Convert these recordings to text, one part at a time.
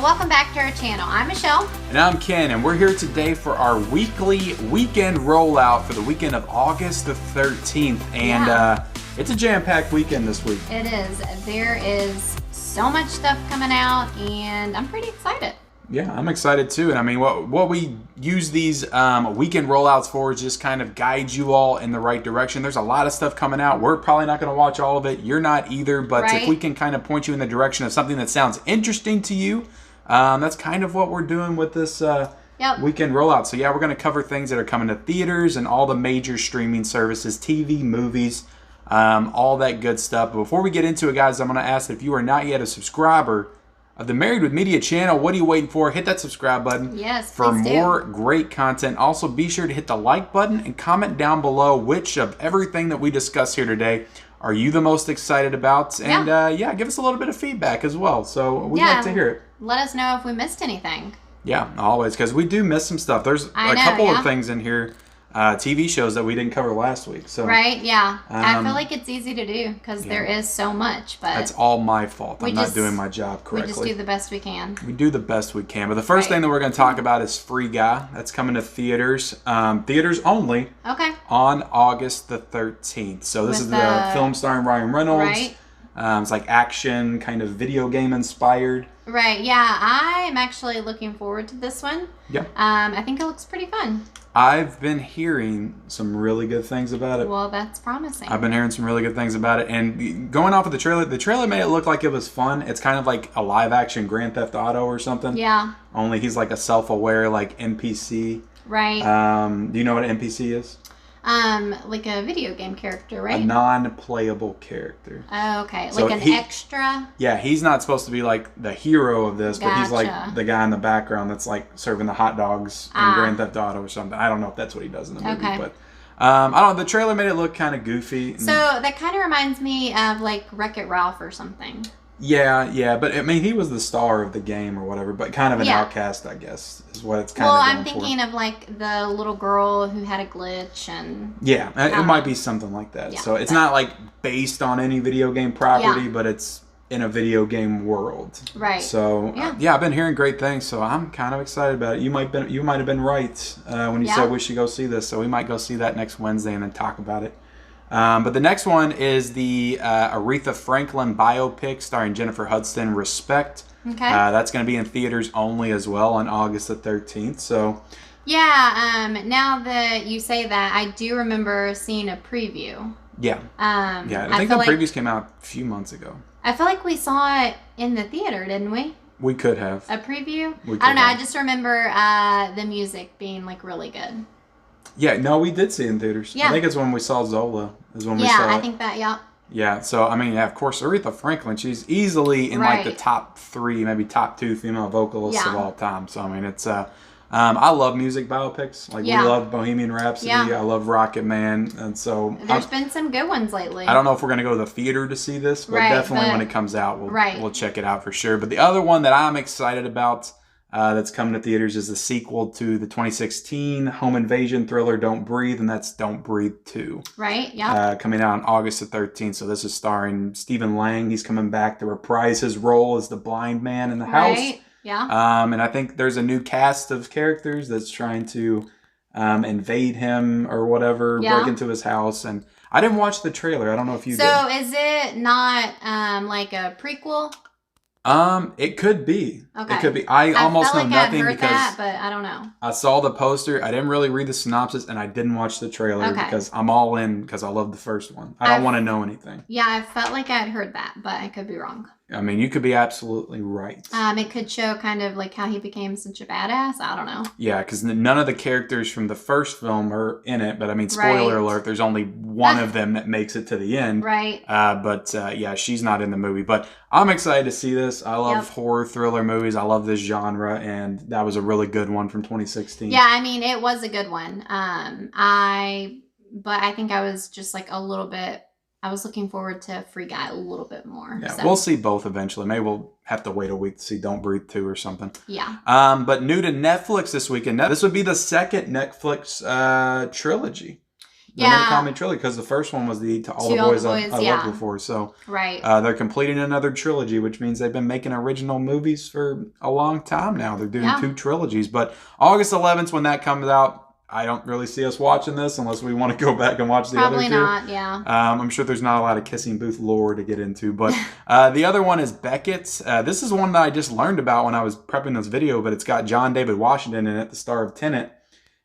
welcome back to our channel. I'm Michelle. And I'm Ken, and we're here today for our weekly weekend rollout for the weekend of August the 13th. And it's a jam-packed weekend this week. It is. There is so much stuff coming out, and I'm pretty excited. Yeah, I'm excited too. And I mean, what we use these weekend rollouts for is just kind of guide you all in the right direction. There's a lot of stuff coming out. We're probably not going to watch all of it. You're not either. But if we can kind of point you in the direction of something that sounds interesting to you, that's kind of what we're doing with this weekend rollout. So yeah, we're going to cover things that are coming to theaters and all the major streaming services, TV, movies, all that good stuff. But before we get into it, guys, I'm going to ask that if you are not yet a subscriber of the Married with Media channel, what are you waiting for? Hit that subscribe button for more great content. Also, be sure to hit the like button and comment down below which of everything that we discuss here today are you the most excited about. And give us a little bit of feedback as well. So we'd like to hear it. Let us know if we missed anything. Yeah, always, because we do miss some stuff. There's a couple of things in here. TV shows that we didn't cover last week. So I feel like it's easy to do because there is so much. But that's all my fault. I'm not doing my job correctly. We just do the best we can. We do the best we can. But the first thing that we're going to talk about is Free Guy. That's coming to theaters. Theaters only. Okay. On August the 13th. So this is the film starring Ryan Reynolds. Right. It's like action, kind of video game inspired. Right. Yeah, I'm actually looking forward to this one. Yeah. I think it looks pretty fun. I've been hearing some really good things about it. Well, that's promising. I've been hearing some really good things about it. And going off of the trailer made it look like it was fun. It's kind of like a live action Grand Theft Auto or something. Yeah. Only he's like a self-aware like NPC. Right. Do you know what an NPC is? Like a video game character, right? A non-playable character. Oh, okay. So like an extra? Yeah, he's not supposed to be like the hero of this, but he's like the guy in the background that's like serving the hot dogs in Grand Theft Auto or something. I don't know if that's what he does in the movie, but I don't know. The trailer made it look kind of goofy. So that kind of reminds me of like Wreck-It Ralph or something. Yeah, but I mean, he was the star of the game or whatever, but kind of an outcast, I guess, is what it's kind of going I'm thinking of like the little girl who had a glitch and... Yeah, it might be something like that. Yeah, so it's not like based on any video game property, but it's in a video game world. Right. So, I've been hearing great things, so I'm kind of excited about it. You might have been right when you said we should go see this, so we might go see that next Wednesday and then talk about it. But the next one is the Aretha Franklin biopic starring Jennifer Hudson, Respect. Okay. That's going to be in theaters only as well on August the 13th. So. Yeah. Now that you say that, I do remember seeing a preview. Yeah. I think the previews came out a few months ago. I feel like we saw it in the theater, didn't we? We could have. A preview? I don't know. I just remember the music being like really good. Yeah, no, we did see it in theaters. Yeah. I think it's when we saw Zola. Is when we saw it. Yeah, I think that, Yeah, so, I mean, of course, Aretha Franklin, she's easily in, like, the top 3, maybe top 2 female vocalists of all time. So, I mean, it's, I love music biopics. Like, we love Bohemian Rhapsody. I love Rocket Man. And so... There's been some good ones lately. I don't know if we're going to go to the theater to see this, but definitely when it comes out, we'll check it out for sure. But the other one that I'm excited about... that's coming to theaters is the sequel to the 2016 home invasion thriller Don't Breathe, and that's Don't Breathe 2. Right, yeah. Coming out on August the 13th. So this is starring Stephen Lang. He's coming back to reprise his role as the blind man in the house. Right, yeah. And I think there's a new cast of characters that's trying to invade him or whatever, break into his house. And I didn't watch the trailer. I don't know if you did. So is it not like a prequel? It could be. Okay. It could be. I almost know nothing heard because that, but I don't know. I saw the poster. I didn't really read the synopsis, and I didn't watch the trailer because I'm all in because I love the first one. I don't want to know anything. Yeah, I felt like I'd heard that, but I could be wrong. I mean, you could be absolutely right. It could show kind of like how he became such a badass. I don't know. Yeah, because none of the characters from the first film are in it. But I mean, spoiler alert, there's only one of them that makes it to the end. Right. But she's not in the movie. But I'm excited to see this. I love horror thriller movies. I love this genre. And that was a really good one from 2016. Yeah, I mean, it was a good one. But I think I was just like a little bit... I was looking forward to Free Guy a little bit more. Yeah, we'll see both eventually. Maybe we'll have to wait a week to see Don't Breathe 2 or something. Yeah. But new to Netflix this weekend. This would be the second Netflix trilogy. the No Comment trilogy, because the first one was To All the Boys I Loved Before. So they're completing another trilogy, which means they've been making original movies for a long time now. They're doing 2 trilogies. But August 11th, when that comes out, I don't really see us watching this unless we want to go back and watch the other 2. Probably not, yeah. I'm sure there's not a lot of kissing booth lore to get into. But the other one is Beckett. This is one that I just learned about when I was prepping this video, but it's got John David Washington in it, the star of Tenet.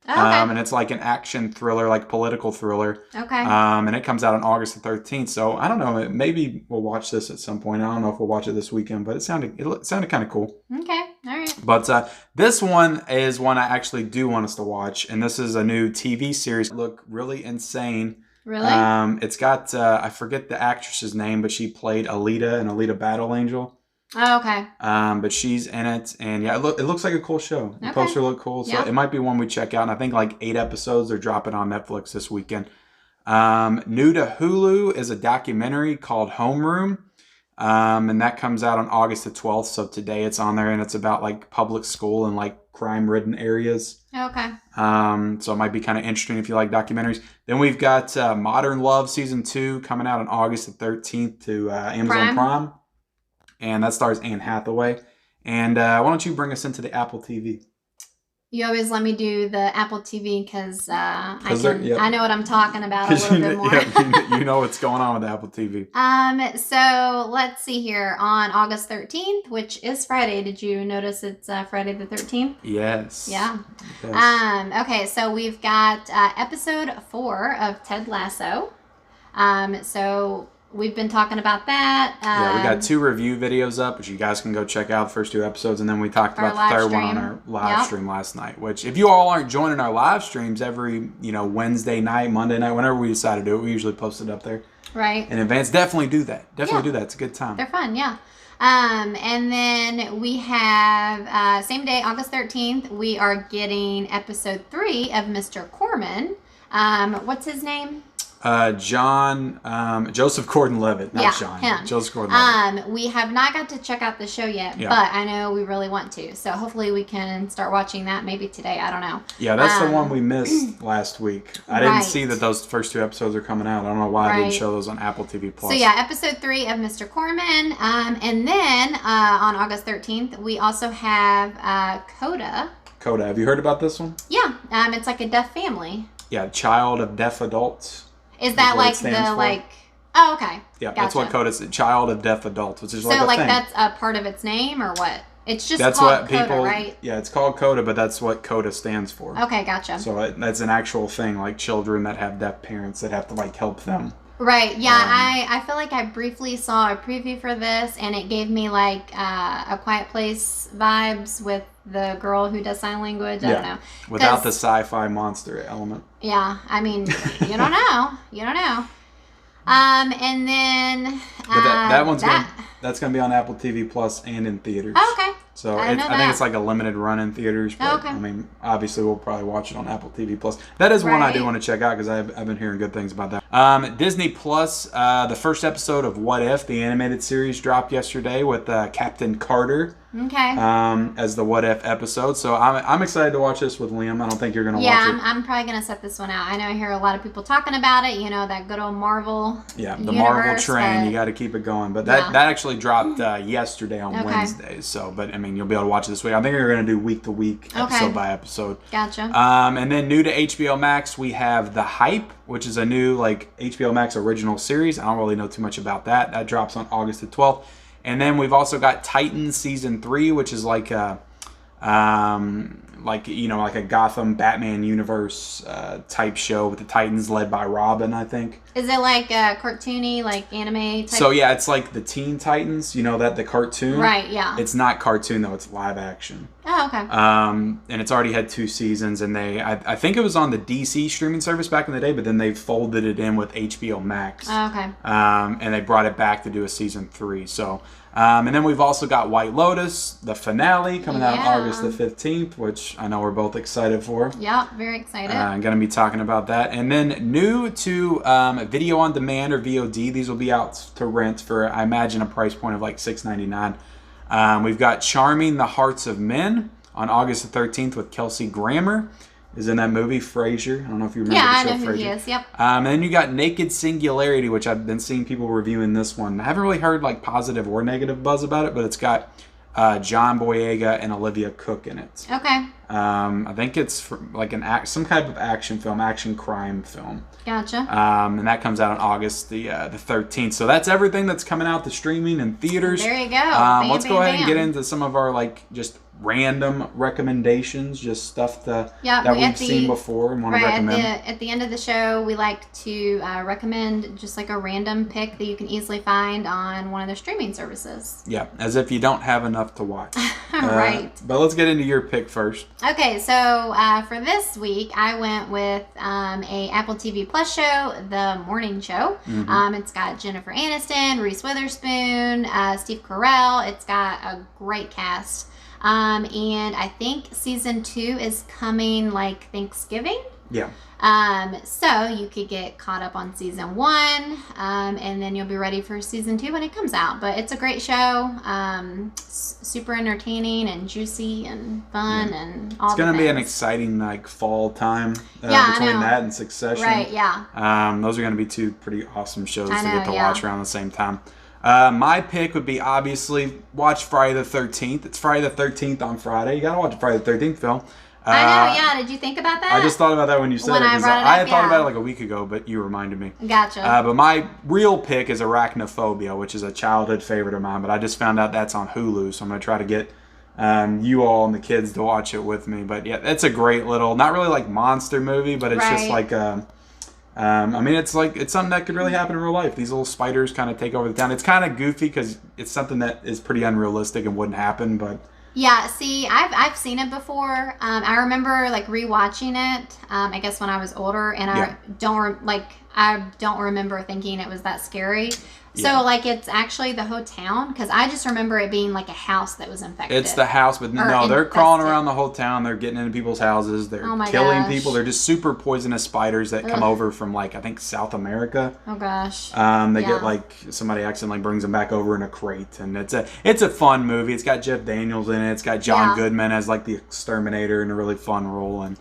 Okay. And it's like an action thriller, like political thriller. Okay. And it comes out on August the 13th. So I don't know. Maybe we'll watch this at some point. I don't know if we'll watch it this weekend, but it sounded kind of cool. Okay. All right. But this one is one I actually do want us to watch, and this is a new TV series. Look really insane. Really? It's got I forget the actress's name, but she played Alita in Alita Battle Angel. Oh, okay. But she's in it, and yeah, it looks like a cool show. The poster looked cool, so it might be one we check out. And I think like 8 episodes are dropping on Netflix this weekend. New to Hulu is a documentary called Homeroom, and that comes out on August the 12th. So today it's on there, and it's about like public school and like crime-ridden areas. Okay. So it might be kind of interesting if you like documentaries. Then we've got Modern Love Season 2 coming out on August the 13th to Amazon Prime. And that stars Anne Hathaway. And why don't you bring us into the Apple TV? You always let me do the Apple TV because I know what I'm talking about a little bit more. You know what's going on with Apple TV. So let's see here. On August 13th, which is Friday. Did you notice it's Friday the 13th? Yes. Yeah. Yes. Okay, so we've got episode 4 of Ted Lasso. So we've been talking about that. We got 2 review videos up, which you guys can go check out, the first 2 episodes. And then we talked about the third one on our live stream last night, which if you all aren't joining our live streams every, Wednesday night, Monday night, whenever we decide to do it, we usually post it up there. Right. In advance. Definitely do that. Do that. It's a good time. They're fun, yeah. And then we have, same day, August 13th, we are getting episode 3 of Mr. Corman. What's his name? Joseph Gordon-Levitt, not Sean. Him. Joseph Gordon-Levitt. We have not got to check out the show yet, but I know we really want to. So hopefully we can start watching that maybe today. I don't know. Yeah, that's the one we missed last week. I didn't see that those first 2 episodes are coming out. I don't know why I didn't show those on Apple TV+. So yeah, episode 3 of Mr. Corman. And then on August 13th, we also have Coda. Coda. Have you heard about this one? Yeah. It's like a deaf family. Yeah, child of deaf adults. Is that like Oh, okay. Yeah, gotcha. That's what CODA is. Child of Deaf Adults, which is like a thing. So, that's a part of its name, or what? It's just that's called what CODA, people, right? Yeah, it's called CODA, but that's what CODA stands for. Okay, gotcha. So that's an actual thing, like children that have deaf parents that have to help them. Right. Yeah, I feel like I briefly saw a preview for this, and it gave me A Quiet Place vibes with the girl who does sign language. I don't know. Without the sci-fi monster element. Yeah, I mean, you don't know. You don't know. And then but that's gonna be on Apple TV Plus and in theaters. Oh, okay. So I think it's like a limited run in theaters. But, I mean, obviously we'll probably watch it on Apple TV Plus. That is one I do want to check out because I've been hearing good things about that. Disney Plus, the first episode of What If, the animated series, dropped yesterday with Captain Carter. Okay. As the What If episode. So I'm excited to watch this with Liam. I don't think you're going to watch it. Yeah, I'm probably going to set this one out. I know I hear a lot of people talking about it. That good old Marvel the Marvel train. You got to keep it going. But that actually dropped yesterday on Wednesday. So, but I mean, you'll be able to watch it this week. I think we're going to do week to week, episode by episode. Gotcha. And then new to HBO Max, we have The Hype, which is a new HBO Max original series. I don't really know too much about that. That drops on August the 12th. And then we've also got Titans Season 3, which is like a Gotham Batman universe type show with the Titans led by Robin, I think. Is it like a cartoony, anime type? So yeah, it's like the Teen Titans, the cartoon. Right, yeah. It's not cartoon though, it's live action. Oh, okay. And it's already had 2 seasons, and I think it was on the DC streaming service back in the day, but then they folded it in with HBO Max. Oh, okay. And they brought it back to do a season 3. So, and then we've also got White Lotus, the finale, coming out August the 15th, which I know we're both excited for. Yeah, very excited. I'm going to be talking about that. And then new to video on demand or VOD, these will be out to rent for, I imagine, a price point of $6.99. We've got Charming the Hearts of Men on August the 13th with Kelsey Grammer. is in that movie, Frasier. I don't know if you remember Yeah, the show I know who Frasier. he is. Yep. And then you got Naked Singularity, which I've been seeing people reviewing this one. I haven't really heard like positive or negative buzz about it, but it's got John Boyega and Olivia Cook in it. Okay. I think it's like some type of action film, action crime film. Gotcha. And that comes out on August the 13th. So that's everything that's coming out to streaming and theaters. There you go. Let's go ahead and get into some of our like just random recommendations, just stuff that we've seen before and want to recommend. At the end of the show, we like to recommend just like a random pick that you can easily find on one of the streaming services. Yeah, as if you don't have enough to watch. Right. But let's get into your pick first. Okay, so for this week, I went with a Apple TV Plus show, The Morning Show. Mm-hmm. It's got Jennifer Aniston, Reese Witherspoon, Steve Carell. It's got a great cast. And I think season 2 is coming like Thanksgiving. Yeah. So you could get caught up on season 1, and then you'll be ready for season 2 when it comes out. But it's a great show, super entertaining and juicy and fun and all. It's gonna be an exciting like fall time between that and Succession. Right. Yeah. Those are gonna be 2 pretty awesome shows to get to yeah. watch around the same time. My pick would be obviously watch Friday the 13th. It's Friday the 13th on Friday. You gotta watch a Friday the 13th film. I know, yeah. Did you think about that? I just thought about that when you said when it. I brought it up, I had thought about it like a week ago, but you reminded me. Gotcha. But my real pick is Arachnophobia, which is a childhood favorite of mine. But I just found out that's on Hulu, so I'm gonna try to get you all and the kids to watch it with me. But yeah, it's a great little, not really like monster movie, but it's just like I mean, it's something that could really happen in real life. These little spiders kind of take over the town. It's kind of goofy because it's something that is pretty unrealistic and wouldn't happen, but. Yeah, see, I've seen it before. I remember like rewatching it. I guess when I was older, and I don't remember thinking it was that scary. Yeah. So like it's actually the whole town, because I just remember it being like a house that was infected. It's the house, but no, they're crawling around the whole town. They're getting into people's houses. They're killing people. They're just super poisonous spiders that come over from like I think South America. Oh gosh. They get like somebody accidentally brings them back over in a crate, and it's a fun movie. It's got Jeff Daniels in it. It's got John Goodman as like the exterminator in a really fun role, and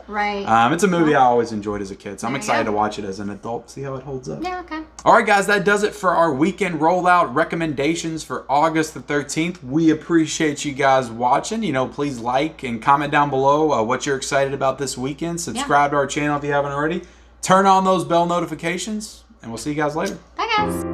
it's a movie I always enjoyed as a kid. So I'm excited to watch it as an adult. See how it holds up. Yeah. Okay. All right, guys, that does it for our Weekend Rollout recommendations for August the 13th. We appreciate you guys watching. Please like and comment down below what you're excited about this weekend. Subscribe to our channel if you haven't already. Turn on those bell notifications, and we'll see you guys later. Bye, guys.